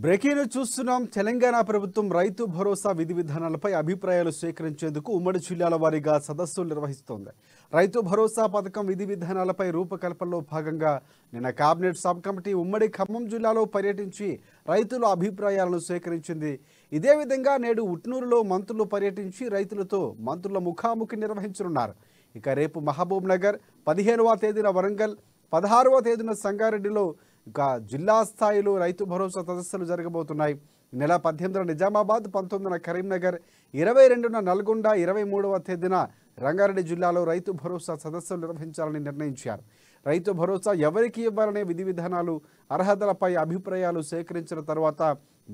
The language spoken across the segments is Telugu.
బ్రేకింగ్ చూస్తున్నాం. తెలంగాణ ప్రభుత్వం రైతు భరోసా విధి విధానాలపై అభిప్రాయాలు సేకరించేందుకు ఉమ్మడి జిల్లాల వారీగా సదస్సులు నిర్వహిస్తోంది. రైతు భరోసా పథకం విధి విధానాలపై రూపకల్పనలో భాగంగా నిన్న కేబినెట్ సబ్ కమిటీ ఉమ్మడి ఖమ్మం జిల్లాలో పర్యటించి రైతుల అభిప్రాయాలను సేకరించింది. ఇదే విధంగా నేడు ఉట్నూరులో మంత్రులు పర్యటించి రైతులతో మంత్రుల ముఖాముఖి నిర్వహించనున్నారు. ఇక రేపు మహబూబ్ నగర్, 15వ తేదీన వరంగల్, 16వ తేదీన సంగారెడ్డిలో ఇక జిల్లా స్థాయిలో రైతు భరోసా సదస్సులు జరగబోతున్నాయి. నెల 18న నిజామాబాద్, 19న కరీంనగర్, 22న నల్గొండ, 23వ తేదీన రంగారెడ్డి జిల్లాలో రైతు భరోసా సదస్సులు నిర్వహించాలని నిర్ణయించారు. రైతు భరోసా ఎవరికి ఇవ్వాలనే విధి విధానాలు, అర్హతలపై అభిప్రాయాలు సేకరించిన తర్వాత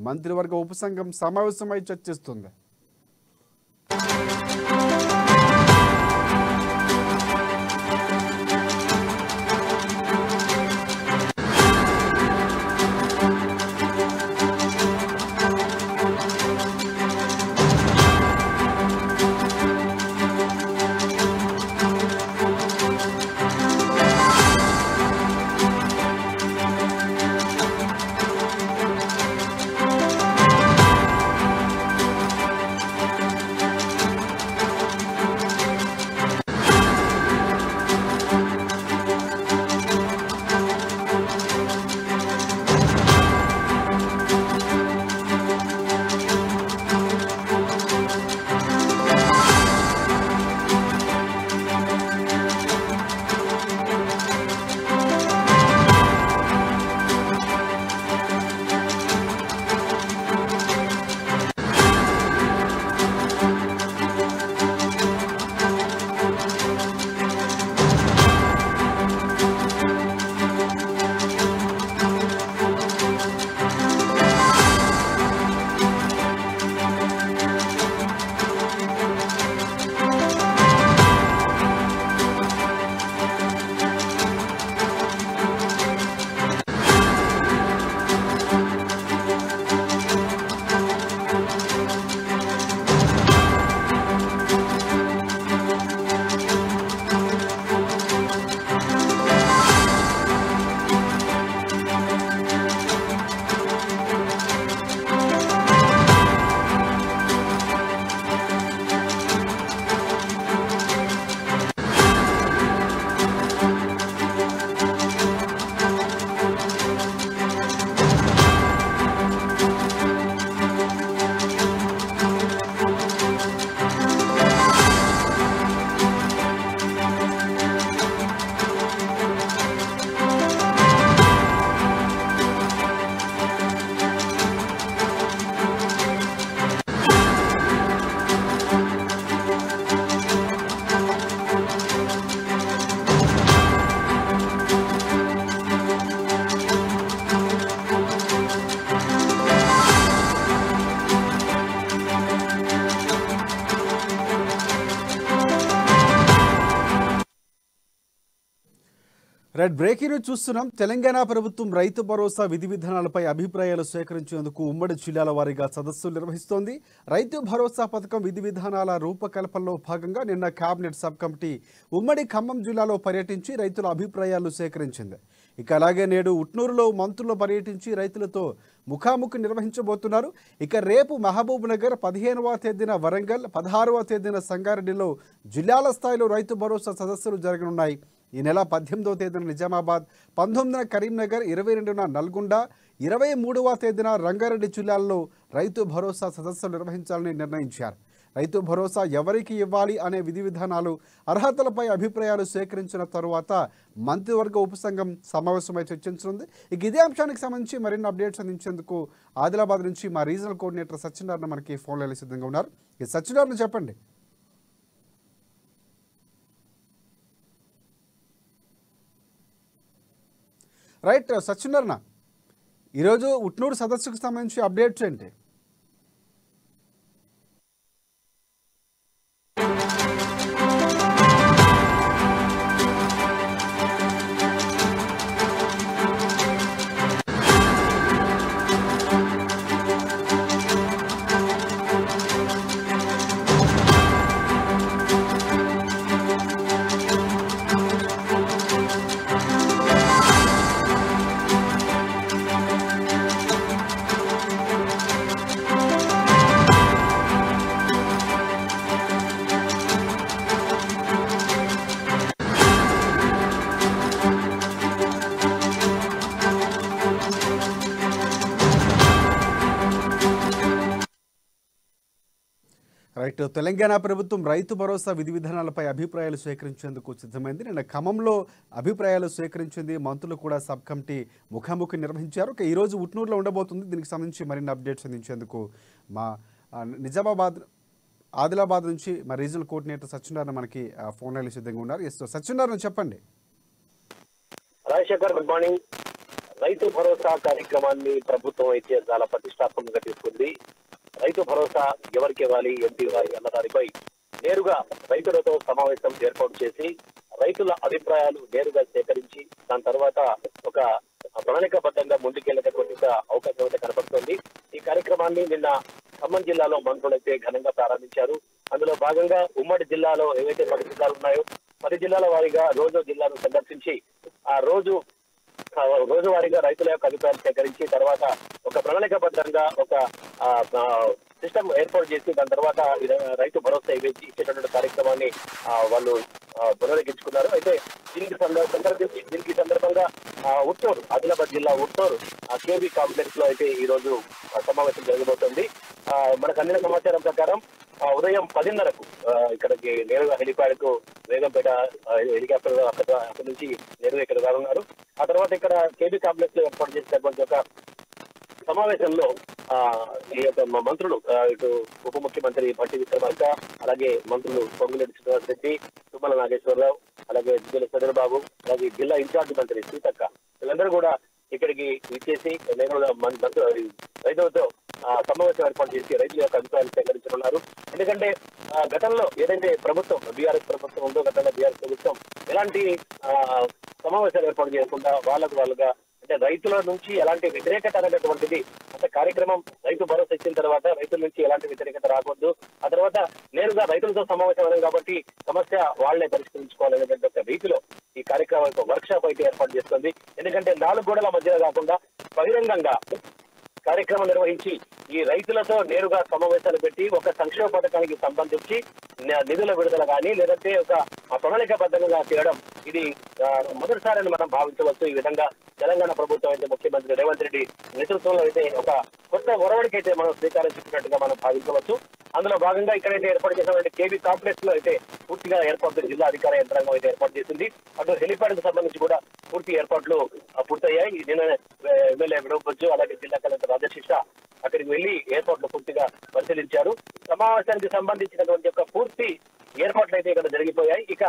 మంత్రివర్గ ఉపసంఘం సమావేశమై చర్చిస్తుంది. రెడ్ బ్రేకింగ్ చూస్తున్నాం. తెలంగాణ ప్రభుత్వం రైతు భరోసా విధి విధానాలపై అభిప్రాయాలు సేకరించేందుకు ఉమ్మడి జిల్లాల వారీగా సదస్సులు నిర్వహిస్తోంది. రైతు భరోసా పథకం విధి విధానాల రూపకల్పనలో భాగంగా నిన్న కేబినెట్ సబ్ కమిటీ ఉమ్మడి ఖమ్మం జిల్లాలో పర్యటించి రైతుల అభిప్రాయాలు సేకరించింది. ఇక అలాగే నేడు ఉట్నూరులో మంత్రులు పర్యటించి రైతులతో ముఖాముఖి నిర్వహించబోతున్నారు. ఇక రేపు మహబూబ్ నగర్, 15వ తేదీన వరంగల్, 16వ తేదీన సంగారెడ్డిలో జిల్లాల స్థాయిలో రైతు భరోసా సదస్సులు జరగనున్నాయి. ఈ నెల 18వ తేదీన నిజామాబాద్, 19న కరీంనగర్, 22న నల్గొండ, 23వ తేదీన రంగారెడ్డి జిల్లాల్లో రైతు భరోసా సదస్సులు నిర్వహించాలని నిర్ణయించారు. రైతు భరోసా ఎవరికి ఇవ్వాలి అనే విధి విధానాలు, అర్హతలపై అభిప్రాయాలు సేకరించిన తరువాత మంత్రివర్గ ఉపసంఘం సమావేశమై చర్చించనుంది. ఇక ఇదే అంశానికి సంబంధించి మరిన్ని అప్డేట్స్ అందించేందుకు ఆదిలాబాద్ నుంచి మా రీజనల్ కోఆర్డినేటర్ సత్యనారాయణ మనకి ఫోన్లో సిద్ధంగా ఉన్నారు. ఈ సత్యనారాయణ చెప్పండి. రైట్ సత్యనారాయణ, ఈరోజు ఉట్నూరు సదస్సుకు సంబంధించి అప్డేట్స్ ఏంటి? రైట్ తెలంగాణ ప్రభుత్వం రైతు భరోసా విధి విధానాలపై అభిప్రాయాలు సేకరించేందుకు సిద్ధమైంది. నిన్న ఖమ్మంలో అభిప్రాయాలు సేకరించింది. మంత్రులు కూడా సబ్ కమిటీ ముఖాముఖి నిర్వహించారు. ఈ రోజు ఉట్నూరులో ఉండబోతుంది. దీనికి సంబంధించి మరిన్ని అప్డేట్స్ అందించేందుకు మా నిజామాబాద్ ఆదిలాబాద్ నుంచి మా రీజనల్ కోఆర్డినేటర్ సత్యనారాయణ మనకి ఫోన్ లైన్ సిద్ధంగా ఉన్నారు. ఎస్ సత్యనారాయణ చెప్పండి. Rajasekhar, good morning. రైతు భరోసా కార్యక్రమాన్ని ప్రభుత్వం అయితే చాలా ప్రతిష్టాత్మకంగా తీసుకుంది. రైతు భరోసా ఎవరికి ఇవ్వాలి, ఎంపీ ఇవ్వాలి అన్న దానిపై నేరుగా రైతులతో సమావేశం ఏర్పాటు చేసి రైతుల అభిప్రాయాలు నేరుగా సేకరించి దాని తర్వాత ఒక ప్రణాళికాబద్ధంగా ముందుకెళ్లేటటువంటి అవకాశం అయితే కనపడుతోంది. ఈ కార్యక్రమాన్ని నిన్న ఖమ్మం జిల్లాలో మంత్రులైతే ఘనంగా ప్రారంభించారు. అందులో భాగంగా ఉమ్మడి జిల్లాలో ఏవైతే 10 జిల్లాలు ఉన్నాయో 10 జిల్లాల వారీగా రోజు జిల్లాను సందర్శించి ఆ రోజువారీగా రైతుల యొక్క అభిప్రాయాలు సేకరించి తర్వాత ఒక ప్రణాళికాబద్ధంగా ఒక సిస్టమ్ ఏర్పాటు చేసి దాని తర్వాత రైతు భరోసా ఇచ్చేటటువంటి కార్యక్రమాన్ని వాళ్ళు పునరుద్ధరించుకున్నారు. అయితే దీనికి సందర్భంగా ఉట్టూరు ఆదిలాబాద్ జిల్లా ఉట్టూరు కేబీ కాంప్లెక్స్ లో అయితే ఈ రోజు సమావేశం జరగబోతోంది. మనకు అందిన సమాచారం ప్రకారం ఉదయం 10:30కు ఇక్కడికి నేరుగా హెలిప్యాడ్ కు వేగంపేట హెలికాప్టర్ అక్కడి నుంచి నేరుగా ఇక్కడ రానున్నారు. ఆ తర్వాత ఇక్కడ కేబీ కాంప్లెక్స్ లో ఏర్పాటు చేసినటువంటి ఒక సమావేశంలో ఈ యొక్క మంత్రులు ఇటు ఉప ముఖ్యమంత్రి భట్టి విక్రమార్క, అలాగే మంత్రులు పొంగులేటి శ్రీనివాస్ రెడ్డి, తుమ్మల నాగేశ్వరరావు, అలాగే జిల్లా చంద్రబాబు, అలాగే జిల్లా ఇన్ఛార్జ్ మంత్రి సీతక్క వీళ్ళందరూ కూడా ఇక్కడికి ఇచ్చేసి నేరుగా రైతులతో సమావేశం ఏర్పాటు చేసి రైతుల యొక్క అభిప్రాయాలు సేకరించనున్నారు. ఎందుకంటే గతంలో ఏదైతే ప్రభుత్వం బీఆర్ఎస్ ప్రభుత్వం ఉందో గతంలో బీఆర్ఎస్ ప్రభుత్వం ఎలాంటి సమావేశాలు ఏర్పాటు చేయకుండా వాళ్ళుగా అంటే రైతుల నుంచి ఎలాంటి వ్యతిరేకత అనేటటువంటిది అంటే కార్యక్రమం రైతు భరోసా ఇచ్చిన తర్వాత రైతుల నుంచి ఎలాంటి వ్యతిరేకత రాకూడదు, ఆ తర్వాత నేరుగా రైతులతో సమావేశం అవ్వడం కాబట్టి సమస్య వాళ్లే పరిష్కరించుకోవాలనేటువంటి ఒక రీతిలో ఈ కార్యక్రమం యొక్క వర్క్ షాప్ అయితే ఏర్పాటు చేస్తుంది. ఎందుకంటే 4 గోడల మధ్యలో కాకుండా బహిరంగంగా కార్యక్రమం నిర్వహించి ఈ రైతులతో నేరుగా సమావేశాలు పెట్టి ఒక సంక్షేమ పథకానికి సంబంధించి నిధుల విడుదల కానీ లేదంటే ఒక ప్రణాళికాబద్ధంగా చేయడం ఇది మొదటిసారి మనం భావించవచ్చు. ఈ విధంగా తెలంగాణ ప్రభుత్వం అయితే ముఖ్యమంత్రి రేవంత్ రెడ్డి నేతృత్వంలో అయితే ఒక కొత్త ఒరవడికి అయితే మనం శ్రీకారం చుట్టినట్టుగా మనం భావించవచ్చు. అందులో భాగంగా ఇక్కడైతే ఏర్పాటు చేసినటువంటి కేబీ కాంప్లెక్స్ లో అయితే పూర్తిగా ఏర్పాటు జిల్లా అధికార యంత్రాంగం అయితే ఏర్పాటు చేసింది. అటు హెలిప్యాడ్ కు సంబంధించి కూడా పూర్తి ఏర్పాట్లు పూర్తయ్యాయి. నిన్న ఎమ్మెల్యే విడవవచ్చు, అలాగే జిల్లా కలెక్టర్ రాజశేష అక్కడికి వెళ్లి ఏర్పాట్లు పూర్తిగా పరిశీలించారు. సమావేశానికి సంబంధించినటువంటి యొక్క పూర్తి ఏర్పాట్లు అయితే ఇక్కడ జరిగిపోయాయి. ఇక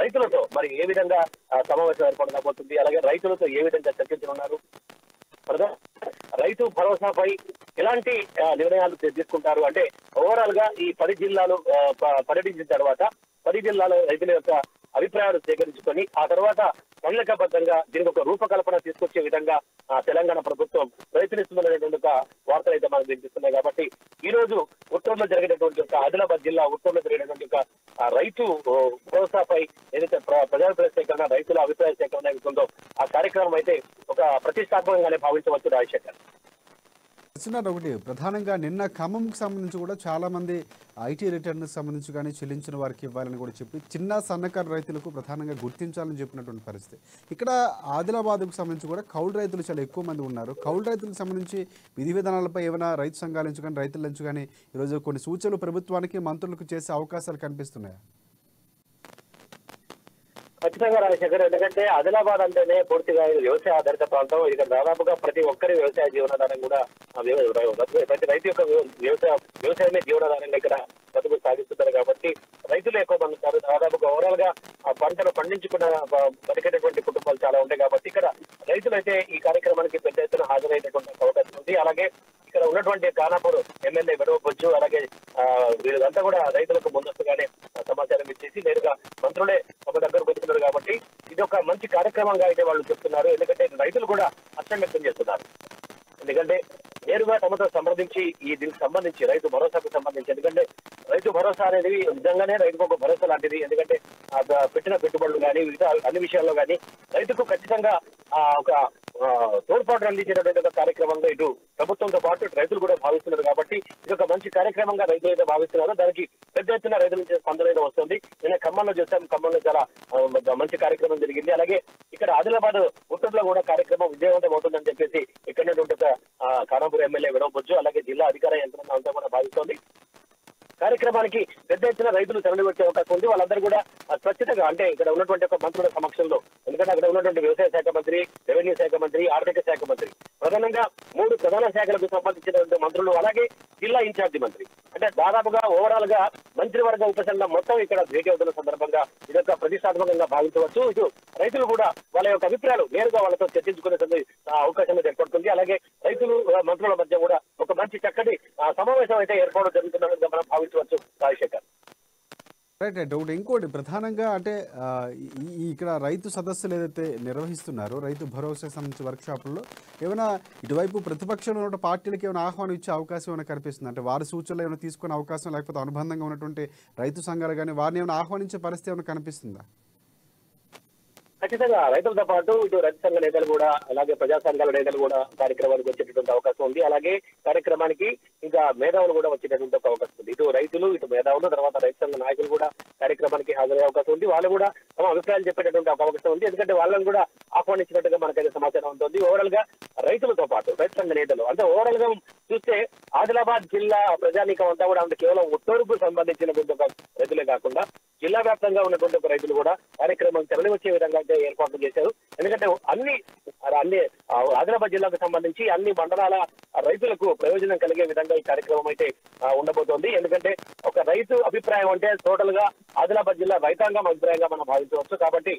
రైతులతో మరి ఏ విధంగా సమావేశం ఏర్పాటు కాబోతుంది, అలాగే రైతులతో ఏ విధంగా చర్చించనున్నారు, రైతు భరోసాపై ఎలాంటి నిర్ణయాలు తీసుకుంటారు అంటే ఓవరాల్ గా ఈ 10 జిల్లాలు పర్యటించిన తర్వాత 10 జిల్లాల రైతుల యొక్క అభిప్రాయాలు సేకరించుకొని ఆ తర్వాత ప్రణాళికాబద్ధంగా దీనికి ఒక రూపకల్పన తీసుకొచ్చే విధంగా తెలంగాణ ప్రభుత్వం ప్రయత్నిస్తుందనేటువంటి ఒక వార్తలు అయితే మనకు వినిపిస్తున్నాయి. కాబట్టి ఈ రోజు ఉత్తరంలో జరిగినటువంటి ఒక ఆదిలాబాద్ జిల్లా ఉత్తరంలో జరిగినటువంటి ఒక రైతు భరోసాపై ఏదైతే ప్రజాభిప్రాయ సేకరణ రైతుల అభిప్రాయ సేకరణ ఉందో ఆ కార్యక్రమం అయితే ఒక ప్రతిష్టాత్మకంగానే భావించవచ్చు. రాజశేఖర్, ఒకటి ప్రధానంగా నిన్న ఖమ్మంకి సంబంధించి కూడా చాలా మంది ఐటీ రిటర్న్ సంబంధించి కానీ చెల్లించిన వారికి ఇవ్వాలని కూడా చెప్పి చిన్న సన్నకారు రైతులకు ప్రధానంగా గుర్తించాలని చెప్పినటువంటి పరిస్థితి. ఇక్కడ ఆదిలాబాద్కు సంబంధించి కూడా కౌలు రైతులు చాలా ఎక్కువ మంది ఉన్నారు. కౌలు రైతులకు సంబంధించి విధి విధానాలపై ఏమైనా రైతు సంఘాల నుంచి కానీ రైతుల నుంచి కానీ ఈరోజు కొన్ని సూచనలు ప్రభుత్వానికి మంత్రులకు చేసే అవకాశాలు కనిపిస్తున్నాయి. ఖచ్చితంగా రాజశేఖర్, ఎందుకంటే ఆదిలాబాద్ అంటేనే పూర్తిగా వ్యవసాయ ఆధారిత ప్రాంతం. ఇక్కడ దాదాపుగా ప్రతి ఒక్కరి వ్యవసాయ జీవనాధారం కూడా ప్రతి రైతు యొక్క వ్యవసాయమే జీవనాధారంగా ఇక్కడ బతుకు సాగిస్తున్నారు. కాబట్టి రైతులు ఎక్కువ మంది ఉంటారు. దాదాపుగా ఓవరాల్ గా పంటలు పండించుకున్న బతికేటటువంటి కుటుంబాలు చాలా ఉంటాయి. కాబట్టి ఇక్కడ రైతులు అయితే ఈ కార్యక్రమానికి పెద్ద ఎత్తున హాజరయ్యేటటువంటి అవకాశం ఉంది. అలాగే ఇక్కడ ఉన్నటువంటి ఖానాపూర్ ఎమ్మెల్యే విడవవచ్చు, అలాగే వీళ్ళంతా కూడా రైతులకు ముందస్తుగానే సమాచారం ఇచ్చేసి నేరుగా మంత్రులే ఒక దగ్గరకు వస్తున్నారు. కాబట్టి ఇది ఒక మంచి కార్యక్రమంగా అయితే వాళ్ళు చెప్తున్నారు. ఎందుకంటే రైతులు కూడా హర్షం వ్యక్తం చేస్తున్నారు. ఎందుకంటే నేరుగా తమతో సంప్రదించి దీనికి సంబంధించి రైతు భరోసాకు సంబంధించి, ఎందుకంటే రైతు భరోసా అనేది నిజంగానే రైతుకు ఒక భరోసా లాంటిది. ఎందుకంటే పెట్టిన పెట్టుబడులు కానీ అన్ని విషయాల్లో కానీ రైతుకు ఖచ్చితంగా ఒక తోడ్పాటు అందించేటువంటి ఒక కార్యక్రమంగా ఇటు ప్రభుత్వంతో పాటు రైతులు కూడా భావిస్తున్నారు. కాబట్టి ఇది ఒక మంచి కార్యక్రమంగా రైతులు అయితే భావిస్తున్నారు. దానికి పెద్ద ఎత్తున రైతుల నుంచి స్పందన అయితే వస్తుంది. నేను ఖమ్మంలో చూసాం, ఖమ్మంలో చాలా మంచి కార్యక్రమం జరిగింది. అలాగే ఇక్కడ ఆదిలాబాద్ ఉత్తర్లో కూడా కార్యక్రమం విజయవంతం అవుతుందని చెప్పేసి ఇక్కడ ఖానాపూర్ ఎమ్మెల్యే విడవవచ్చు, అలాగే జిల్లా అధికార యంత్రాంగం అంతా కూడా భావిస్తోంది. కార్యక్రమానికి పెద్ద ఎత్తున రైతులు తరలి వచ్చే అవకాశం ఉంది. వాళ్ళందరూ కూడా స్వచ్ఛతగా అంటే ఇక్కడ ఉన్నటువంటి ఒక మంత్రుల సమక్షంలో, ఎందుకంటే అక్కడ ఉన్నటువంటి వ్యవసాయ శాఖ మంత్రి, రెవెన్యూ శాఖ మంత్రి, ఆర్థిక శాఖ మంత్రి, ప్రధానంగా 3 ప్రధాన శాఖలకు సంబంధించినటువంటి మంత్రులు, అలాగే జిల్లా ఇన్ఛార్జి మంత్రి, అంటే దాదాపుగా ఓవరాల్ గా మంత్రివర్గ ఉపసంఘం మొత్తం ఇక్కడ భేటీ అవుతున్న సందర్భంగా ఇదొక ప్రతిష్టాత్మకంగా భావించవచ్చు. ఇటు రైతులు కూడా వాళ్ళ యొక్క అభిప్రాయాలు నేరుగా వాళ్ళతో చర్చించుకునే అవకాశం ఏర్పడుతుంది. అలాగే రైతులు మంత్రుల మధ్య కూడా ఒక మంచి చక్కటి సమావేశం అయితే ఏర్పడడం జరుగుతుందని మనం భావించవచ్చు. రాజశేఖర్, రైట్ రైట్ ఒకటి ఇంకోటి ప్రధానంగా అంటే ఇక్కడ రైతు సదస్సులు ఏదైతే నిర్వహిస్తున్నారో రైతు భరోసా సంబంధించి వర్క్షాపుల్లో ఏమైనా ఇటువైపు ప్రతిపక్షంలో ఉన్న పార్టీలకు ఏమైనా ఆహ్వానం ఇచ్చే అవకాశం ఏమైనా కనిపిస్తుంది? అంటే వారి సూచనలు ఏమైనా తీసుకునే అవకాశం, లేకపోతే అనుబంధంగా ఉన్నటువంటి రైతు సంఘాలు కానీ వారిని ఏమైనా ఆహ్వానించే పరిస్థితి ఏమైనా కనిపిస్తుందా? ఖచ్చితంగా రైతులతో పాటు ఇటు రైతు సంఘ నేతలు కూడా, అలాగే ప్రజా సంఘాల నేతలు కూడా కార్యక్రమానికి వచ్చేటటువంటి అవకాశం ఉంది. అలాగే కార్యక్రమానికి ఇంకా మేధావులు కూడా వచ్చేటటువంటి అవకాశం ఉంది. ఇటు రైతులు, ఇటు మేధావులు, తర్వాత రైతు సంఘ నాయకులు కూడా కార్యక్రమానికి హాజరయ్యే అవకాశం ఉంది. వాళ్ళు కూడా తమ అభిప్రాయాలు చెప్పేటటువంటి అవకాశం ఉంది. ఎందుకంటే వాళ్ళని కూడా ఆహ్వానించినట్టుగా మనకైతే సమాచారం ఉంటుంది. ఓవరాల్ గా రైతులతో పాటు రైతు సంఘ నేతలు, అంటే ఓవరాల్ గా చూస్తే ఆదిలాబాద్ జిల్లా ప్రజానీకం అంతా కూడా అంటే కేవలం ఉత్తర్వుకు సంబంధించినటువంటి ఒక రైతులే కాకుండా జిల్లా వ్యాప్తంగా ఉన్నటువంటి ఒక రైతులు కూడా కార్యక్రమం తరలి వచ్చే విధంగా అయితే ఏర్పాట్లు చేశారు. ఎందుకంటే అన్ని ఆదిలాబాద్ జిల్లాకు సంబంధించి అన్ని మండలాల రైతులకు ప్రయోజనం కలిగే విధంగా ఈ కార్యక్రమం అయితే ఉండబోతోంది. ఎందుకంటే ఒక రైతు అభిప్రాయం అంటే టోటల్ గా ఆదిలాబాద్ జిల్లా రైతాంగం అభిప్రాయంగా మనం భావించవచ్చు. కాబట్టి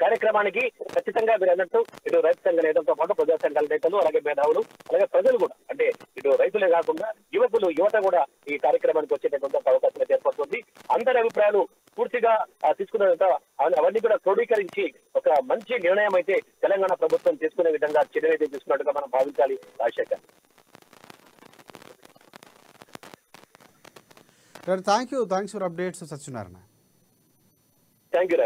కార్యక్రమానికి ఖచ్చితంగా మీరు అన్నట్టు ఇటు రైతు సంఘ నేతలతో పాటు ప్రజా సంఘాల నేతలు, అలాగే మేధావులు, అలాగే ప్రజలు కూడా, అంటే ఇటు రైతులే కాకుండా యువత కూడా ఈ కార్యక్రమానికి వచ్చేటటువంటి అవకాశం ఏర్పడుతుంది. అందరి అభిప్రాయాలు పూర్తిగా తీసుకున్న అవన్నీ కూడా క్రోడీకరించి ఒక మంచి నిర్ణయం అయితే తెలంగాణ ప్రభుత్వం తీసుకునే విధంగా చర్యలు అయితే తీసుకున్నట్టుగా మనం భావించాలి. Rajasekhar, thanks for updates Satyanarayana. Thank you.